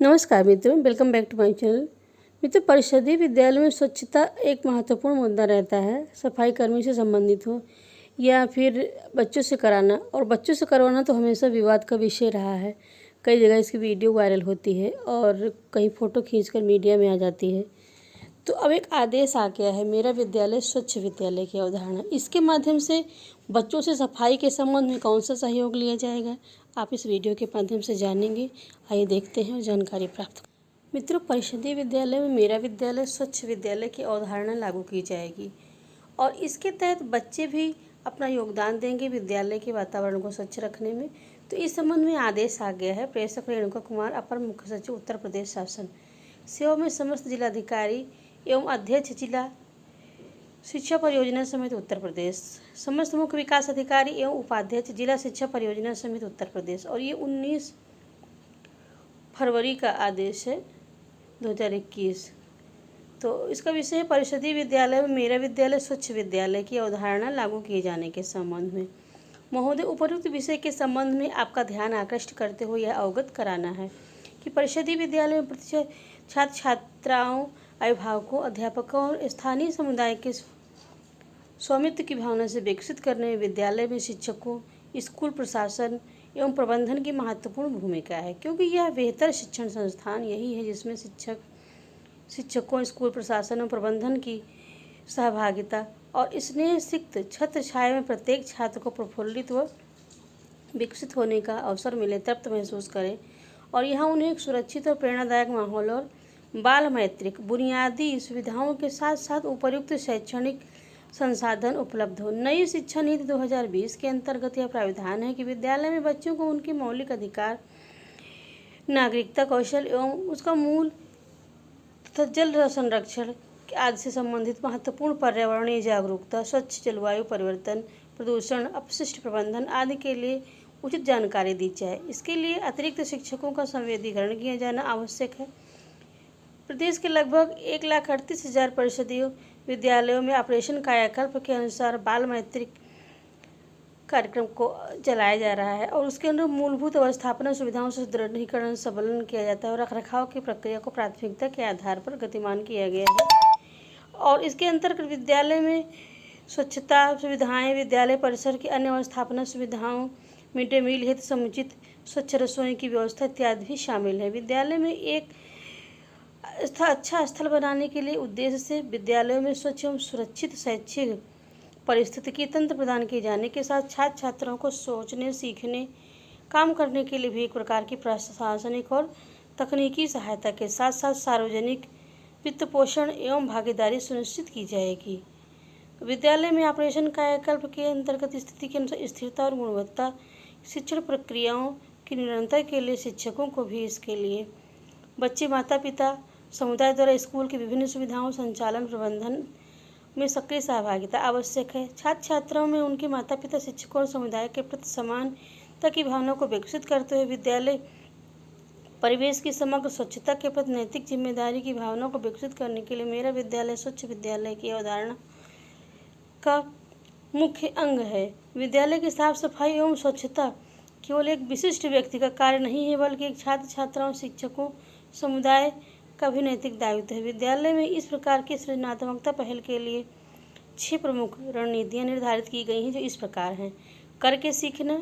नमस्कार मित्रों, welcome back to my channel. मित्रों, परिषदीय विद्यालय में स्वच्छता एक महत्वपूर्ण मुद्दा रहता है। सफाई कर्मी से संबंधित हो या फिर बच्चों से कराना, और बच्चों से करवाना तो हमेशा विवाद का विषय रहा है। कई जगह इसकी वीडियो वायरल होती है और कहीं फ़ोटो खींचकर मीडिया में आ जाती है। तो अब एक आदेश आ गया है, मेरा विद्यालय स्वच्छ विद्यालय की अवधारणा। इसके माध्यम से बच्चों से सफाई के संबंध में कौन सा सहयोग लिया जाएगा, आप इस वीडियो के माध्यम से जानेंगे। आइए देखते हैं और जानकारी प्राप्त। मित्रों, परिषदीय विद्यालय में मेरा विद्यालय स्वच्छ विद्यालय की अवधारणा लागू की जाएगी और इसके तहत बच्चे भी अपना योगदान देंगे विद्यालय के वातावरण को स्वच्छ रखने में। तो इस संबंध में आदेश आ गया है। प्रेषक रेणुका कुमार, अपर मुख्य सचिव, उत्तर प्रदेश शासन। सेवा में समस्त जिलाधिकारी एवं अध्यक्ष जिला शिक्षा परियोजना समिति उत्तर प्रदेश, समस्त मुख्य विकास अधिकारी एवं उपाध्यक्ष जिला शिक्षा परियोजना समिति उत्तर प्रदेश। और ये 19 फरवरी का आदेश है 2021। तो इसका विषय है परिषदीय विद्यालय में मेरा विद्यालय स्वच्छ विद्यालय की अवधारणा लागू किए जाने के संबंध में। महोदय, उपरोक्त विषय के संबंध में आपका ध्यान आकृष्ट करते हुए यह अवगत कराना है कि परिषदीय विद्यालय में प्रतिशत छात्र छात्राओं, अभिभावकों, अध्यापकों और स्थानीय समुदाय के स्वामित्व की भावना से विकसित करने में विद्यालय में शिक्षकों, स्कूल प्रशासन एवं प्रबंधन की महत्वपूर्ण भूमिका है, क्योंकि यह बेहतर शिक्षण संस्थान यही है जिसमें शिक्षकों, स्कूल प्रशासन एवं प्रबंधन की सहभागिता और स्नेह सिक्त छत्र छाया में प्रत्येक छात्र को प्रफुल्लित व विकसित होने का अवसर मिले, तृप्त महसूस करें और यहाँ उन्हें एक सुरक्षित और प्रेरणादायक माहौल और बाल मैत्रिक बुनियादी सुविधाओं के साथ साथ उपयुक्त शैक्षणिक संसाधन उपलब्ध हो। नई शिक्षा नीति 2020 के अंतर्गत यह प्राविधान है कि विद्यालय में बच्चों को उनके मौलिक अधिकार, नागरिकता कौशल एवं उसका मूल तथा जल संरक्षण आदि से संबंधित महत्वपूर्ण पर्यावरणीय जागरूकता, स्वच्छ जलवायु परिवर्तन, प्रदूषण, अपशिष्ट प्रबंधन आदि के लिए उचित जानकारी दी जाए। इसके लिए अतिरिक्त शिक्षकों का संवेदीकरण किया जाना आवश्यक है। प्रदेश के लगभग 1,38,000 परिषदीय विद्यालयों में ऑपरेशन कायाकल्प के अनुसार बाल मैत्रिक कार्यक्रम को चलाया जा रहा है और उसके अंदर मूलभूत अवस्थापना सुविधाओं से सुदृढ़ीकरण, सबलन किया जाता है और रखरखाव की प्रक्रिया को प्राथमिकता के आधार पर गतिमान किया गया है। और इसके अंतर्गत विद्यालय में स्वच्छता सुविधाएं, विद्यालय परिसर की अन्य अवस्थापना सुविधाओं, मिड डे मील हेतु समुचित स्वच्छ रसोई की व्यवस्था इत्यादि भी शामिल है। विद्यालय में एक अच्छा स्थल बनाने के लिए उद्देश्य से विद्यालयों में स्वच्छ एवं सुरक्षित शैक्षिक परिस्थितिकी तंत्र प्रदान किए जाने के साथ छात्र छात्राओं को सोचने, सीखने, काम करने के लिए भी एक प्रकार की प्रशासनिक और तकनीकी सहायता के साथ साथ सार्वजनिक वित्त पोषण एवं भागीदारी सुनिश्चित की जाएगी। विद्यालय में ऑपरेशन कायाकल्प के अंतर्गत स्थिति के अनुसार स्थिरता और गुणवत्ता शिक्षण प्रक्रियाओं की निरंतर के लिए शिक्षकों को भी इसके लिए बच्चे, माता पिता, समुदाय द्वारा स्कूल की विभिन्न सुविधाओं संचालन प्रबंधन में सक्रिय सहभागिता आवश्यक है। छात्र छात्राओं में उनके माता पिता, शिक्षकों और समुदाय के प्रति समानता की भावना को विकसित करते हुए विद्यालय परिवेश की समग्र स्वच्छता के प्रति नैतिक जिम्मेदारी की भावना को विकसित करने के लिए मेरा विद्यालय स्वच्छ विद्यालय की अवधारणा का मुख्य अंग है। विद्यालय की साफ सफाई एवं स्वच्छता केवल एक विशिष्ट व्यक्ति का कार्य नहीं है, बल्कि एक छात्र छात्राओं, शिक्षकों, समुदाय का भी नैतिक दायित्व है। विद्यालय में इस प्रकार की सृजनात्मकता पहल के लिए 6 प्रमुख रणनीतियाँ निर्धारित की गई हैं, जो इस प्रकार हैं। करके सीखना,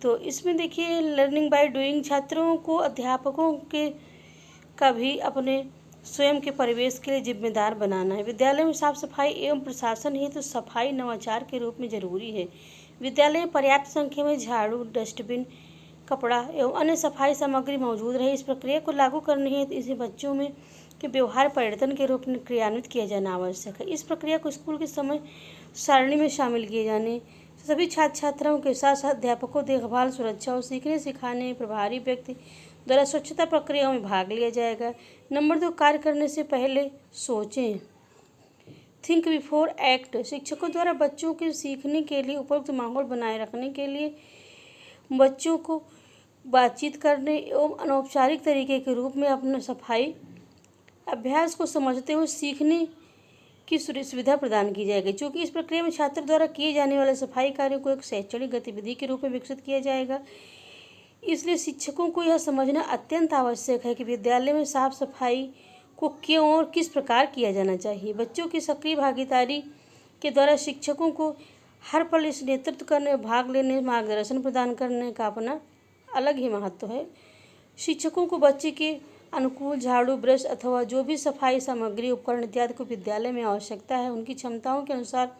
तो इसमें देखिए लर्निंग बाय डूइंग, छात्रों को अध्यापकों के का भी अपने स्वयं के परिवेश के लिए जिम्मेदार बनाना है। विद्यालय में साफ सफाई एवं प्रशासन हेतु सफाई नवाचार के रूप में जरूरी है। विद्यालय में पर्याप्त संख्या में झाड़ू, डस्टबिन, कपड़ा एवं अन्य सफाई सामग्री मौजूद रहे। इस प्रक्रिया को लागू करने हेतु इसे बच्चों में के व्यवहार पर्यटन के रूप में क्रियान्वित किया जाना आवश्यक है। इस प्रक्रिया को स्कूल के समय सारणी में शामिल किए जाने सभी छात्र छात्राओं के साथ साथ अध्यापकों, देखभाल, सुरक्षा और सीखने सिखाने प्रभारी व्यक्ति द्वारा स्वच्छता प्रक्रियाओं में भाग लिया जाएगा। नंबर 2, कार्य करने से पहले सोचें, थिंक बिफोर एक्ट। शिक्षकों द्वारा बच्चों के सीखने के लिए उपयुक्त माहौल बनाए रखने के लिए बच्चों को बातचीत करने एवं अनौपचारिक तरीके के रूप में अपने सफाई अभ्यास को समझते हुए सीखने की सुविधा प्रदान की जाएगी। चूँकि इस प्रक्रिया में छात्र द्वारा किए जाने वाले सफाई कार्यों को एक शैक्षणिक गतिविधि के रूप में विकसित किया जाएगा, इसलिए शिक्षकों को यह समझना अत्यंत आवश्यक है कि विद्यालय में साफ सफाई को क्यों और किस प्रकार किया जाना चाहिए। बच्चों की सक्रिय भागीदारी के द्वारा शिक्षकों को हर पल इस नेतृत्व करने, भाग लेने, मार्गदर्शन प्रदान करने का अपना अलग ही महत्व है। शिक्षकों को बच्चे के अनुकूल झाड़ू, ब्रश अथवा जो भी सफाई सामग्री, उपकरण इत्यादि को विद्यालय में आवश्यकता है उनकी क्षमताओं के अनुसार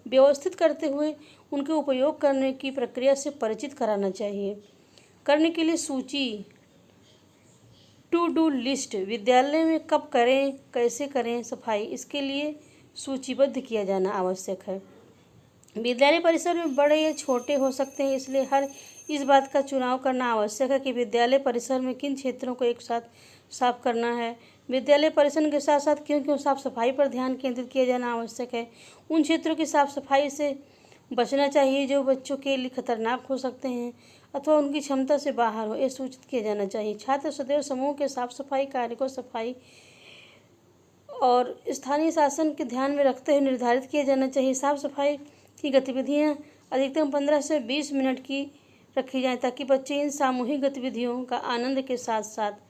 व्यवस्थित करते हुए उनके उपयोग करने की प्रक्रिया से परिचित कराना चाहिए। करने के लिए सूची, टू डू लिस्ट, विद्यालय में कब करें, कैसे करें सफाई, इसके लिए सूचीबद्ध किया जाना आवश्यक है। विद्यालय परिसर में बड़े या छोटे हो सकते हैं, इसलिए हर इस बात का चुनाव करना आवश्यक है कि विद्यालय परिसर में किन क्षेत्रों को एक साथ साफ करना है। विद्यालय परिसर के साथ साथ क्यों क्यों साफ सफाई पर ध्यान केंद्रित किया जाना आवश्यक है। उन क्षेत्रों की साफ सफाई से बचना चाहिए जो बच्चों के लिए खतरनाक हो सकते हैं अथवा उनकी क्षमता से बाहर हो, यह सूचित किया जाना चाहिए। छात्र सदैव समूह के साफ सफाई कार्य को सफाई और स्थानीय शासन के ध्यान में रखते हुए निर्धारित किया जाना चाहिए। साफ सफाई की गतिविधियां अधिकतम 15 से 20 मिनट की रखी जाएं ताकि बच्चे इन सामूहिक गतिविधियों का आनंद के साथ साथ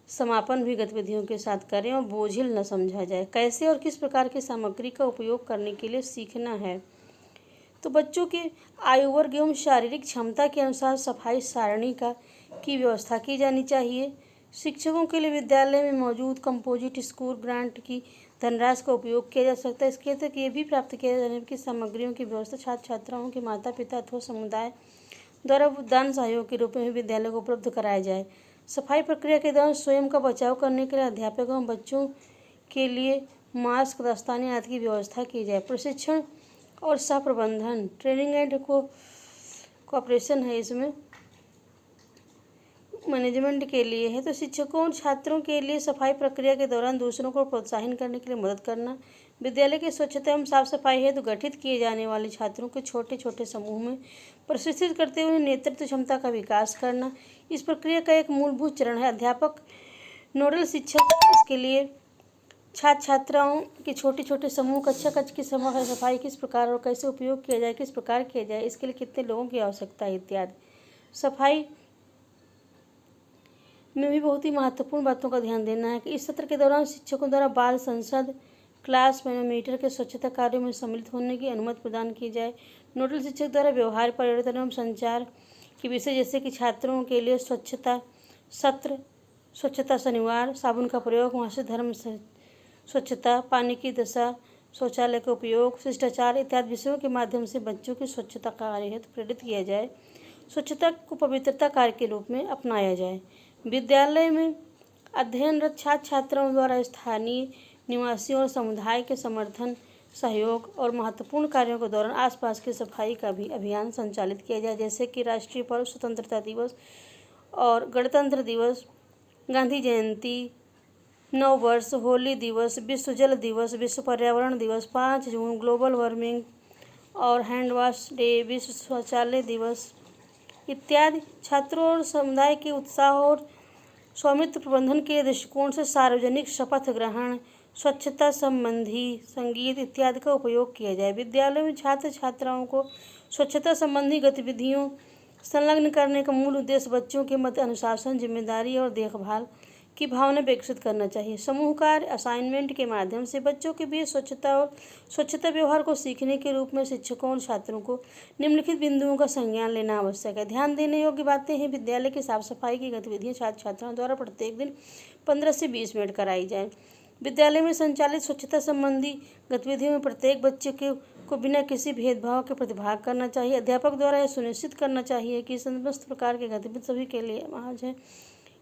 समापन भी गतिविधियों के साथ करें और बोझिल न समझा जाए। कैसे और किस प्रकार की सामग्री का उपयोग करने के लिए सीखना है। तो बच्चों के आयु वर्ग एवं शारीरिक क्षमता के अनुसार सफाई सारणी की व्यवस्था की जानी चाहिए। शिक्षकों के लिए विद्यालय में मौजूद कंपोजिट स्कूल ग्रांट की धनराशि का उपयोग किया जा सकता है। इसके तहत ये भी प्राप्त किया जाने की सामग्रियों की व्यवस्था छात्र छात्राओं के माता पिता अथवा समुदाय द्वारा दान सहयोग के रूप में विद्यालय को उपलब्ध कराया जाए। सफाई प्रक्रिया के दौरान स्वयं का बचाव करने के लिए अध्यापक एवं बच्चों के लिए मास्क, दस्ताने आदि की व्यवस्था की जाए। प्रशिक्षण और सह प्रबंधन, ट्रेनिंग एंड कोऑपरेशन है, इसमें मैनेजमेंट के लिए है। तो शिक्षकों और छात्रों के लिए सफाई प्रक्रिया के दौरान दूसरों को प्रोत्साहित करने के लिए मदद करना। विद्यालय की स्वच्छता एवं साफ सफाई हेतु गठित किए जाने वाले छात्रों को छोटे छोटे समूह में प्रशिक्षित करते हुए नेतृत्व क्षमता का विकास करना इस प्रक्रिया का एक मूलभूत चरण है। अध्यापक, नोडल शिक्षक इसके लिए छात्र छात्राओं के छोटे छोटे समूह, कक्षा कक्ष की सफाई किस प्रकार और कैसे उपयोग किया जाए, किस प्रकार किया जाए, इसके लिए कितने लोगों की आवश्यकता है इत्यादि। सफाई में भी बहुत ही महत्वपूर्ण बातों का ध्यान देना है कि इस सत्र के दौरान शिक्षकों द्वारा बाल संसद, क्लास मैनोमीटर के स्वच्छता कार्यों में सम्मिलित होने की अनुमति प्रदान की जाए। नोडल शिक्षक द्वारा व्यवहार परिवर्तन एवं संचार के विषय जैसे कि छात्रों के लिए स्वच्छता सत्र, स्वच्छता शनिवार, साबुन का प्रयोग, मासिक धर्म स्वच्छता, पानी की दशा, शौचालय का उपयोग, शिष्टाचार इत्यादि विषयों के माध्यम से बच्चों की स्वच्छता कार्य हेतु प्रेरित किया जाए। स्वच्छता को पवित्रता कार्य के रूप में अपनाया जाए। विद्यालय में अध्ययनरत छात्र छात्राओं द्वारा स्थानीय निवासियों और समुदाय के समर्थन, सहयोग और महत्वपूर्ण कार्यों के दौरान आसपास की सफाई का भी अभियान संचालित किया जाए, जैसे कि राष्ट्रीय पर्व स्वतंत्रता दिवस और गणतंत्र दिवस, गांधी जयंती, नव वर्ष, होली दिवस, विश्व जल दिवस, विश्व पर्यावरण दिवस, 5 जून, ग्लोबल वार्मिंग और हैंड वॉश डे, विश्व शौचालय दिवस इत्यादि। छात्रों और समुदाय के उत्साह और स्वामित्व प्रबंधन के दृष्टिकोण से सार्वजनिक शपथ ग्रहण, स्वच्छता संबंधी संगीत इत्यादि का उपयोग किया जाए। विद्यालयों में छात्र छात्राओं को स्वच्छता संबंधी गतिविधियों संलग्न करने का मूल उद्देश्य बच्चों के मध्य अनुशासन, जिम्मेदारी और देखभाल की भावना विकसित करना चाहिए। समूह कार्य, असाइनमेंट के माध्यम से बच्चों के बीच स्वच्छता और स्वच्छता व्यवहार को सीखने के रूप में शिक्षकों और छात्रों को निम्नलिखित बिंदुओं का संज्ञान लेना आवश्यक है। ध्यान देने योग्य बातें हैं। विद्यालय की साफ सफाई की गतिविधियां छात्र छात्राओं द्वारा प्रत्येक दिन 15 से 20 मिनट कराई जाए। विद्यालय में संचालित स्वच्छता संबंधी गतिविधियों में प्रत्येक बच्चे को बिना किसी भेदभाव के प्रतिभाग करना चाहिए। अध्यापक द्वारा यह सुनिश्चित करना चाहिए कि समस्त प्रकार की गतिविधि सभी के लिए महज है।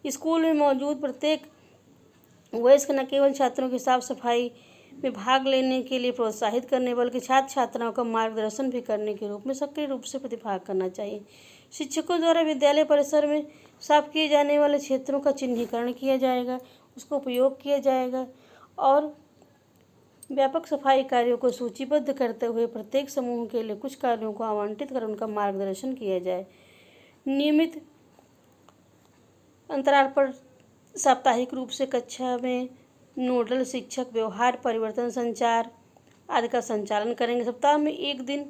स्कूल में मौजूद प्रत्येक वयस्क न केवल छात्रों की साफ सफाई में भाग लेने के लिए प्रोत्साहित करने बल्कि छात्र छात्राओं का मार्गदर्शन भी करने के रूप में सक्रिय रूप से प्रतिभाग करना चाहिए। शिक्षकों द्वारा विद्यालय परिसर में साफ किए जाने वाले क्षेत्रों का चिन्हीकरण किया जाएगा, उसका उपयोग किया जाएगा और व्यापक सफाई कार्यों को सूचीबद्ध करते हुए प्रत्येक समूह के लिए कुछ कार्यों को आवंटित कर उनका मार्गदर्शन किया जाए। नियमित अंतराल पर साप्ताहिक रूप से कक्षा में नोडल शिक्षक व्यवहार परिवर्तन, संचार आदि का संचालन करेंगे। सप्ताह में एक दिन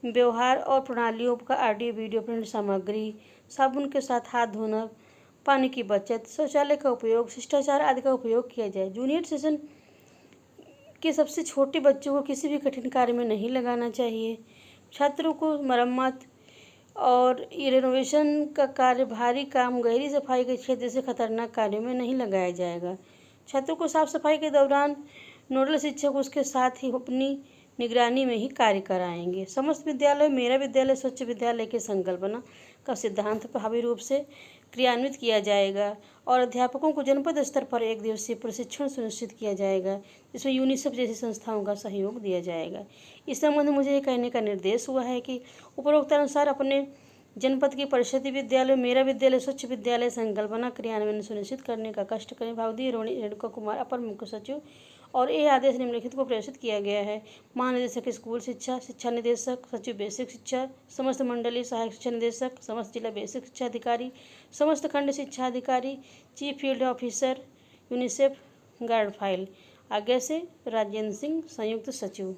व्यवहार और प्रणालियों का ऑडियो वीडियो प्रिंट सामग्री, साबुन के साथ हाथ धोना, पानी की बचत, शौचालय का उपयोग, शिष्टाचार आदि का उपयोग किया जाए। जूनियर सेशन के सबसे छोटे बच्चों को किसी भी कठिन कार्य में नहीं लगाना चाहिए। छात्रों को मरम्मत और रिनोवेशन का कार्य, भारी काम, गहरी सफाई के क्षेत्र से खतरनाक कार्यों में नहीं लगाया जाएगा। छात्रों को साफ सफाई के दौरान नोडल शिक्षक उसके साथ ही अपनी निगरानी में ही कार्य कराएंगे। समस्त विद्यालय मेरा विद्यालय स्वच्छ विद्यालय की संकल्पना का सिद्धांत प्रभावी रूप से क्रियान्वित किया जाएगा और अध्यापकों को जनपद स्तर पर 1 दिवसीय प्रशिक्षण सुनिश्चित किया जाएगा, जिसमें यूनिसेफ जैसी संस्थाओं का सहयोग दिया जाएगा। इस संबंध में मुझे ये कहने का निर्देश हुआ है कि उपरोक्तानुसार अपने जनपद के परिषदीय विद्यालय मेरा विद्यालय स्वच्छ विद्यालय संकल्पना क्रियान्वयन सुनिश्चित करने का कष्ट करें। भावदीय रेणुका कुमार, अपर मुख्य सचिव। और ये आदेश निम्नलिखित को प्रेषित किया गया है। महानिदेशक स्कूल शिक्षा, शिक्षा निदेशक, सचिव बेसिक शिक्षा, समस्त मंडलीय सहायक शिक्षा निदेशक, समस्त जिला बेसिक शिक्षा अधिकारी, समस्त खंड शिक्षा अधिकारी, chief field officer, UNICEF, guard file. आज्ञा से राजेंद्र सिंह, संयुक्त सचिव।